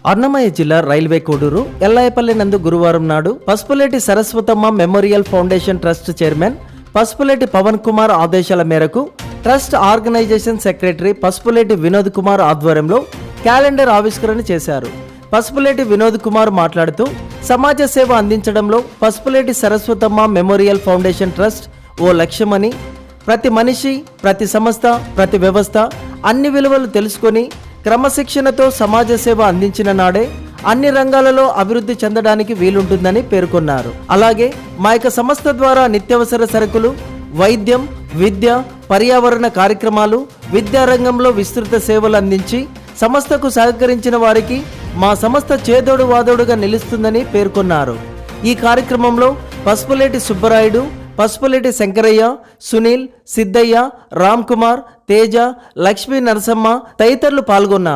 అన్నమయ్య జిల్లా రైల్వే కోడూరు ఎల్లాయపల్లి నందు గురువారం నాడు Pasupuleti Saraswatamma memorial foundation trust chairman Pasupuleti Pavan Kumar ఆదేశాల మేరకు trust organisation secretary Pasupuleti Vinod Kumar ఆధ్వర్యంలో క్యాలెండర్ ఆవిష్కరణ చేశారు. పసుపులేటి వినోద్ కుమార్ మాట్లాడుతూ సమాజ సేవ అందించడంలో Pasupuleti Saraswatamma memorial foundation trust ఓ లక్ష్యమని, ప్రతి మనిషి, ప్రతి సంస్థ, ప్రతి వ్యవస్థ అన్ని విలువలు తెలుసుకొని క్రమశిక్షణతో సమాజ సేవ అందించిన నాడే అన్ని రంగాలలో అభివృద్ధి చెందడానికి వీలుంటుందని పేర్కొన్నారు. అలాగే మా యొక్క సంస్థ ద్వారా నిత్యావసర సరుకులు, వైద్యం, విద్య, పర్యావరణ కార్యక్రమాలు, విద్యారంగంలో విస్తృత సేవలు అందించి సంస్థకు సహకరించిన వారికి మా సంస్థ చేదోడు వాదోడుగా నిలుస్తుందని పేర్కొన్నారు. ఈ కార్యక్రమంలో పసుపులేటి సుబ్బరాయుడు, పసుపులేటి శంకరయ్య, సునీల్, సిద్ధయ్య, రామ్ కుమార్, తేజ, లక్ష్మీ నరసమ్మ తదితరులు పాల్గొన్నారు.